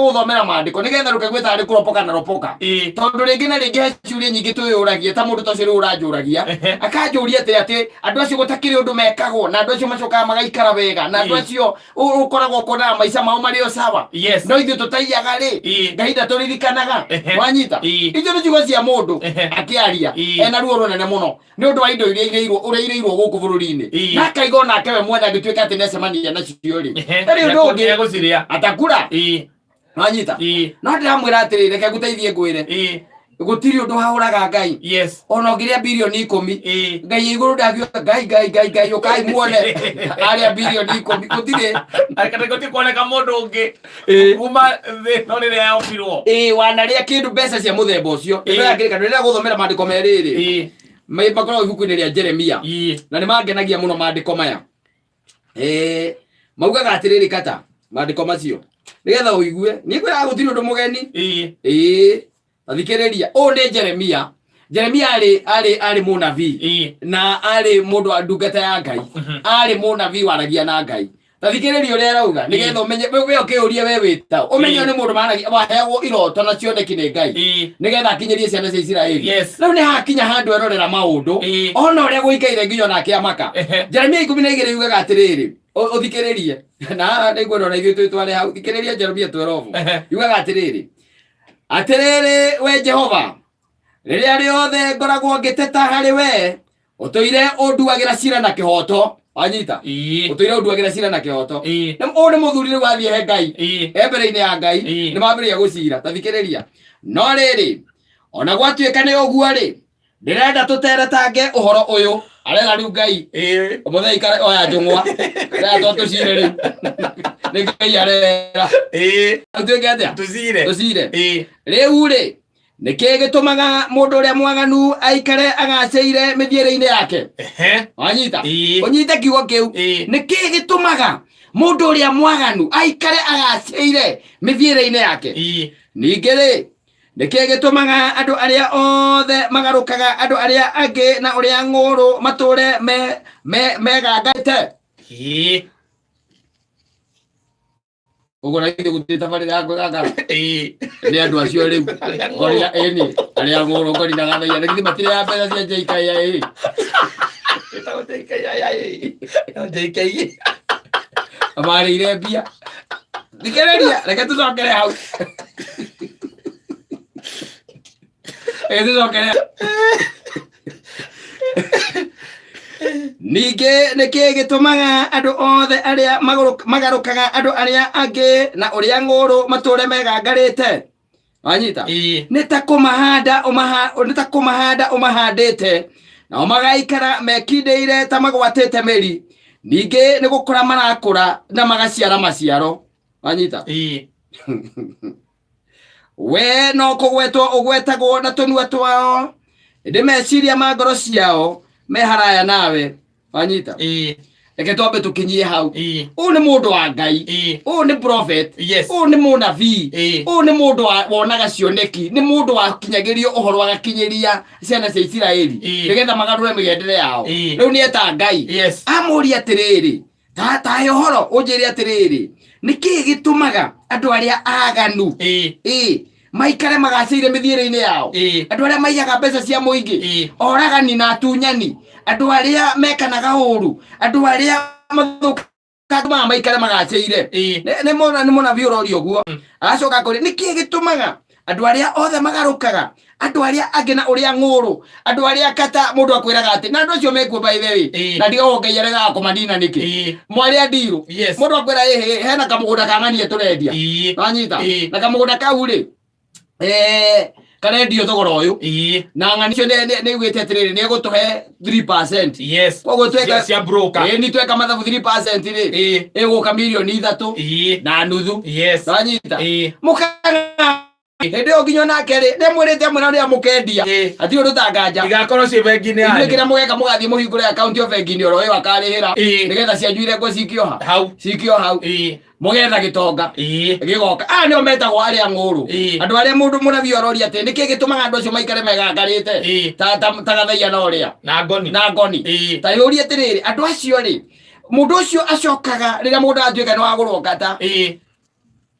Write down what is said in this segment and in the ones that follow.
guthomera maandiko nigetha rukegweta ari kuropoka na ropoka tondu ringi na ringi heciuria nyingi tuyuragia ta mundu tocio uranjuragia akanjuria ati andu acio gutakiri undu mekagwo na andu acio macokaga magaikara wega na andu acio ukoragwo kona maica mao mario sawa no ithu tutaiyaga ri ngahinda turirikanaga wanyita icio ni ciugo cia mundu akiaria ena ruo runene muno ni undu wa indo iria ireirwo guku bururi-ini na akaiga nake we mwene agituika ati necemania nacio ri eri undu ungi atakura wanyita no ndiramwira atiri reke nguteithie ngwire gutiri undu hauraga Ngai ona ngiria bilioni 10 Ngai iguru ndagio Ngai ukai muone aria bilioni 10 gutiri akatagoti kuoneka mundu ungi kuma no rire yaofirwo wanaria kindu mbeca cia muthemba ucio ino yakirika ndira guthomera maandiko meriri makorwo ibuku-ini ria Jeremia na ni mangenagia muno maandiko maya maugaga atiriri kata maandiko macio nigetha uigue ni kwira gutiri undu mugeni athikiriria o ni Jeremia ari munabii na ari mundu andungata ya Ngai ari munabii waragia na Ngai athikiriria uria arauga nigetha umenye we ukiuria we wita umenye ni mundu maragia waheagwo iroto na cioneki ni Ngai nigetha akinyerie ciana cia Israeli riu ni hakinya handu erorera maundu ona uria guikaire nginya nake amaka Jeremia 12 yugaga atiriri uthikiririe na niguo na ithuĩ tware hau thikiriria Jeremia 12 yugaga atiriri we Jehova riria riothe ngoragwo ngiteta hari we utoire unduagira cira na kihoto anyita utoire unduagira cira na kihoto ni muthuri riu athie he Ngai mbere-ini ya Ngai ni mambiria gucira tathikiriria no riri ona gwatuika ni uguo ri ndirenda tuteretange uhoro uyu arega riu Ngai muthei kare oya njungwa rĩa tucire riu ni Ngai arera tutuike atia tucire riu ri niki gitumaga mundu uria mwaganu aikare agaceire mithiire-ini yake anyita unyite kiugo kiu niki gitumaga mundu uria mwaganu aikare agaceire mithiire-ini yake ningi ri niki gitumaga andu aria othe magarukaga andu aria angi na uria nguru mature megangate ugora ite gutita bari yako gaga ni andu acio riu ngoria aria nguru ngori na gathaia ngithi matire ya pesa cia JKIA ita JKIA amari ile bia dikereria reke tucokere hau tucokere ninge niki gitumaga andu othe aria magarukaga andu aria angi na uria nguru mature megangarite anyita nitakumahanda umahandite na magaikara mekindeire ta magwatite meri ninge ni gukura marakura na magaciara maciaro anyita we no kugwetwo ugwetagwo na tunua twao ndi meciria ma ngoro ciao meharaya nawe anyita reke twambe tukinyie hau u ni mundu wa Ngai u ni prophet u ni munabii u ni mundu wonaga cioneki ni mundu wa kinyagirio uhoro wa gakinyeria ciana cia Israeli nigetha magarure migendere yao riu ni eta Ngai amuria atiriri ta yohoro unjiri atiriri niki gitumaga andu aria aganu maikare magaceire mithiire-ini yao andu aria maiyaga mbeca cia muingi oragani na atunyani andu aria mekanaga uru andu aria mathuka maikare magaceire ni mona viurori uguo acoka kuri niki gitumaga andu aria othe magarukaga andu aria angi na uria nguru andu aria kata mundu akwiraga ati na andu acio mekuo by the way na ndigo Ngai arega kumadina niki mwari andiru mundu akwira hena kamugunda kang'ania turendia anyita na kamugunda kau ri karendio thogora uyu na ng'anicio ni gwite atiriri ni gutuhe 3% koguo tweka cia broker ni tweka mathabu 3% ri iguka milioni 3 na nuthu anyita mukaga hindi nginya nake ri ndimwirite amwe ria mukendia ati undu tanganja igakorwo ci bengi-ini yanyu ndikira mugeka mugathie muhingure account yo bengi-ini oro yo akarihira nigetha cianjuire ngo cikio hau mugetha gitonga gigoka nio metagwo aria nguru andu aria mundu munabii ororia ati niki gitumaga andu acio maikare megangarite ta gathaia na uria na ngoni ta yuria atiriri andu acio ri mundu ucio acokaga riria mundu atuika ni wa gurwo kata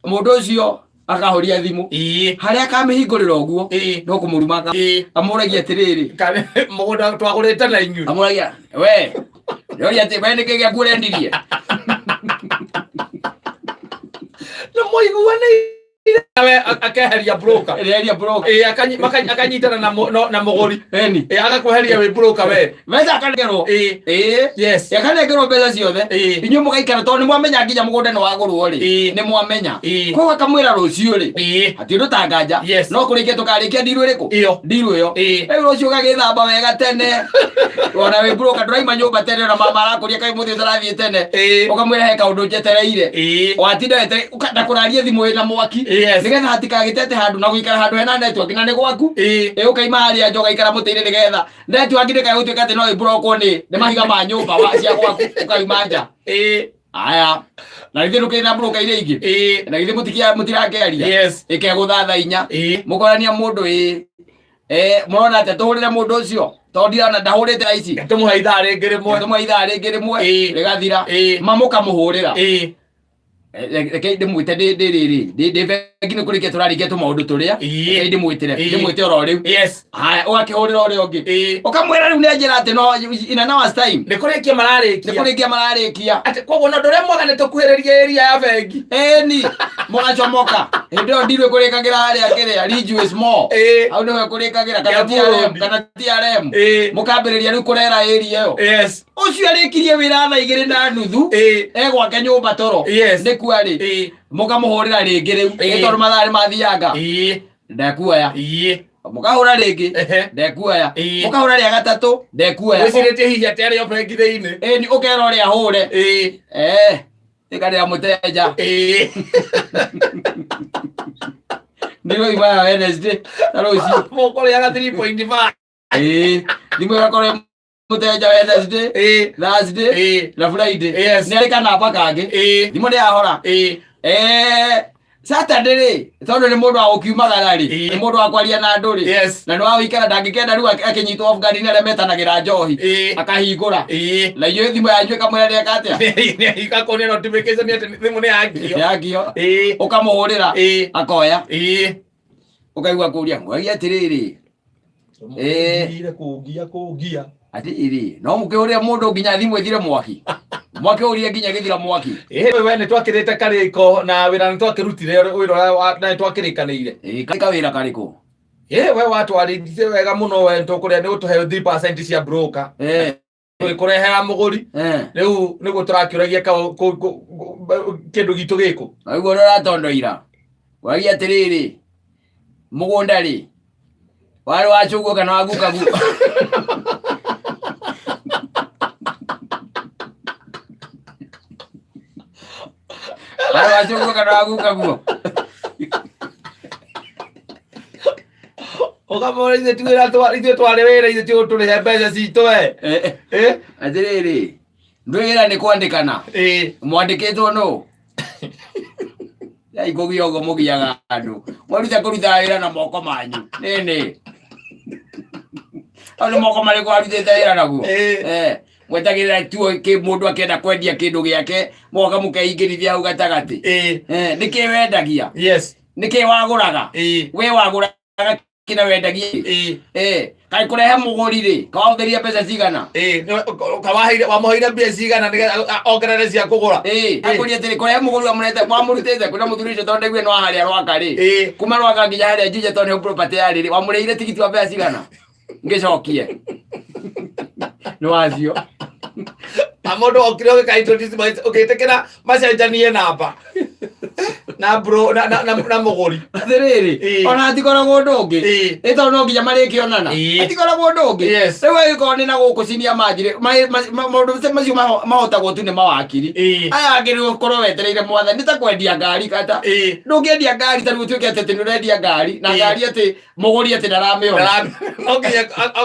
mundu ucio akahoria thimu haria kamihingurira oguo no kumurumaka amuragia atiriri mugunda twagurite na inyu amuragia we yoria ati bende kege kurendirie no moiguane awe akaheria broker akanyitana na muguri agakuheria we broker we meza akanegerwo yes akanegerwo mbeca ciothe inyu mugaikara tondu mwamenya nginya mugunda ni wagurwo ri ni mwamenya kwa akamwira rucio ri ati ndutanganja no kurikia tukarikia ndiru iriku ndiru iyo rucio gagithamba wega tene ona we broker nduraima nyumba tene na mama arakuria kai muthi utarathie tene ukamwira he kaundu njetereire watinda ndakuraria thimu ina mwaki nigetha hatikagitete handu na guikara handu hena network na ni gwaku ukaima haria njoga ikara mutiri nigetha network ndika gutuika ati no ibroko ni mahiga ma nyumba cia gwaku ukaima nja aya na ithe rukina broker ile ingi na ithe mutirakearia ikeguthatha inya mukorania mundu murona ati tuhurire mundu ucio tondira na ndahurite ici tumuhaitha ringi rimwe rigathira mamuka muhurira reke ndimwite ndivegine kurikia turarikia tu maundu turia reke ndimwite oro riu haya ugakihurira uri ungi ukamwira riu nenjira ati no ina na was time nikurikia mararikia ati koguo no ndore mwaga nitukuhiriria area ya bengi ni mugacomoka ndio ndirwe kurikagira haria kiria riju is more au niwe kurikagira kana TRM mukambiriria riu kurera area yo ucio arikirie wira tha 2:30 egwake nyumba toro kwari mukamuhurira ringi riu gitondu mathari mathianga ndekuoya mukahura ringi ndekuoya mukahura ria gatatu ndekuoya wiciritie hihi ati ario bengi thiini ni ukera uria hure ikarira muteja ndiro ima Wednesday taroci mukoria ga 3.5 ndimo yakore muteja Wednesday Thursday na Friday ni arika namba kangi thimo ni ahora Saturday ri tondu ni mundu agukiumagara ri ni mundu akwaria na andu ri na ni wawikara ndangikenda riu akinyitwo off guard ni aria metanagira njohi akahingura na iyo thimo yanyu kamwira ri akatia ni ikakone notification ati thimo ni yagio ukamuhurira akoya ukaigua kuria ngwagia atiriri kugia ati iri no mukiuria mundu nginya thimu ithire mwaki uria nginya githira mwaki we ni twakirite kariko na wira ni twakirutire wira na twakirikanire ka wira kariko we watwarithie wega muno we tukuria ni utuhe 3% cia broker kurehera muguri riu ni guturakiuragia kindu gitu giku aiguo ratondoira wagia atiriri mugunda ri wari wachuguo kana waguka gu wari wachuguo kana waguka gu ukamora ithe twari wira ithe turihe mbeca citu atiriri ndwira ni kwandikana mwandikitwo no yai kugia ugo mugiaga andu mwaruta kuruta wira na moko manyu nini ano moko mari kwa rutete wira naguo mwetagirira tuo ki mundu akenda kwendia kindu giake mwoka mukeingirithia hau gatagati niki wendagia niki waguraga we waguraga kina wendagia kai kurehe muguri ri kawatheria mbeca cigana kawaheire wamuheire mbeca cigana ongerere cia kugura akuria tiri kurehe muguri amurete mwamurutete kuna muthurisho tondu igwe no haria rwaka ri kuma rwaka nginya haria njije tondu property yari ri wamureire tigiti wa mbeca cigana ngicokie no azio amondo okire ukaiintroduce ukitekera macenjanie namba na bro na muguri athiriri ona atikoragwo ndungi ito no nginya marikionana atikoragwo ndungi riu agikoni na guku cinia manjire maundu macio mahotagwo tu ni mawakiri aya angiri ukorwo wetereire mwathani ni ta kwendia ngari kata ndungiendia ngari ta gutuike ati ni urendia ngari na ngari ati muguri ati ndaramiona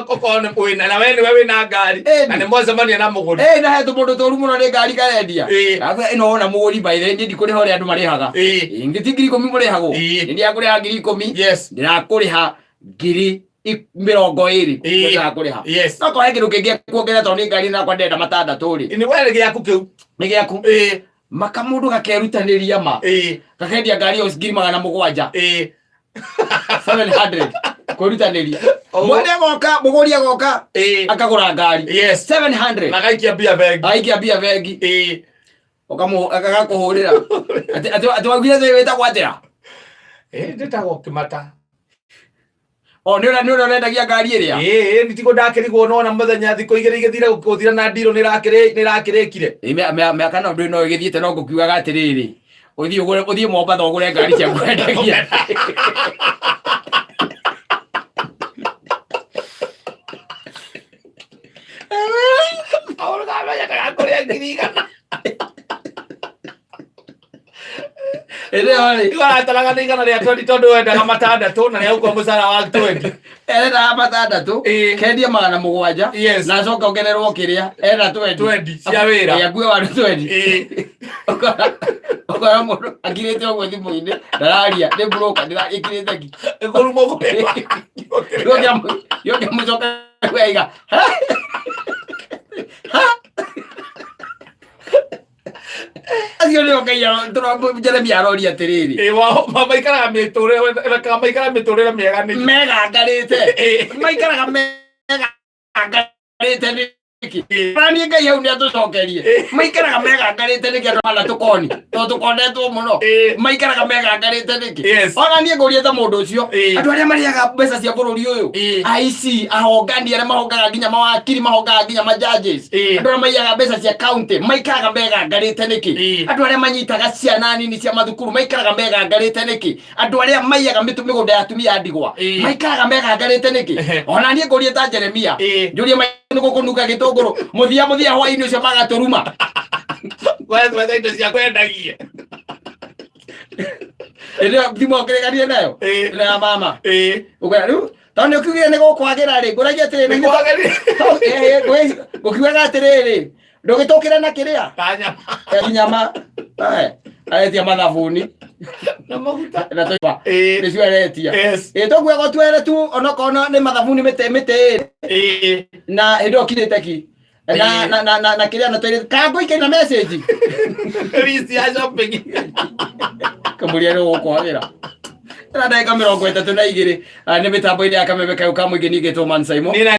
okone wina na we wina ngari na ni mwacemania na muguri na hetu mundu toru muno ni ngari karendia ava ino ona muguri by the ndi kuri hore andu marihaga ngiti ngiri 10 murihago ndi akuriha ngiri 10 ndirakuriha ngiri 20 ndirakuriha no ko hekiru kingi kuongera to ni ngari na kwa ndenda matanda turi ni wele giaku kiu ni giaku makamundu gakerutanĩria ma gakendia ngari yo ngiri 700 700 kũrutanĩria mwene goka mũgũri agoka akagũra ngari 700 na gaikia bia bengi akagakũhũrĩra ati wagire thĩ wĩtagwo atĩa ndĩtagwo Kĩmata. Nĩ ũrendagia ngari ĩrĩa nitigo ndakĩrigwo nona mũthenya thikũ igĩrĩ igĩthira gũthira na ndirũ nĩrakĩrĩkire mĩaka no ndũrĩ no ĩgĩthiĩte no ngũkiugaga atĩrĩrĩ ũthiĩ Mombatha ũgũre ngari cia kwendagia ataraga nĩ igana rĩa 20 tondũ wendaga 6 na nĩaukwo mũcara wa 20 endaga 6 kendia 700 na acoka ongererwo kĩrĩa enda 20 cia wĩra akue waru 20 okora mũndũ akirĩte ũguo thimũ-inĩ ndararia nĩ broker ndĩrakĩrĩte ki ĩkũrumwo yoke mũcoka wega acio nĩ okaiya Jeremia aroria atĩrĩrĩ maikaraga mĩtũrĩre mĩega megangarĩte maikaraga megangarĩte nĩkĩ Rani Ngai hau nĩatũcokerie maikaraga megangarĩte nĩkĩ andũ mana tũkoni tondũ tũkondetwo mũno maikaraga megangarĩte nĩkĩ ona niĩ ngũria ta mũndũ ũcio andũ arĩa marĩaga mbeca cia bũrũri ũyũ aici ahongani arĩa mahongaga nginya mawakiri mahongaga nginya majudges andũ arĩa maiyaga mbeca cia county maikaraga megangarĩte nĩkĩ andũ arĩa manyitaga ciana nini cia mathukuru maikaraga megangarĩte nĩkĩ andũ arĩa maiyaga mĩgũnda ya atumia a ndigwa maikaraga megangarĩte nĩkĩ ona niĩ ngũria ta Jeremia njũrie nĩ gũkũnunga gĩtũngũrũ muthia hwaĩ-inĩ ũcio magatũruma wetha indo cia kwendagia ĩrĩa thimũ ũkĩrĩganire nayo na mama ũkĩra rĩu tondũ nĩ ũkiugire nĩ gũkwagĩra rĩ ngũragia atĩrĩrĩ gũkiugaga atĩrĩrĩ ndũgĩtũkĩra na kĩrĩa nyama aretia mathabuni na maguta na toipa nĩcio aretia tũkuga gũtuere tu onokorwo nĩ mathabuni mĩtĩ na hĩndĩ ũkirĩte ki na kĩrĩa na toilet kango ikaina message list ya shopping kamũria nĩ gũkwagĩra na ndagĩka 32 nĩ mĩtambo-inĩ ya kameme kau ka mũingĩ ningĩtwo Man Simon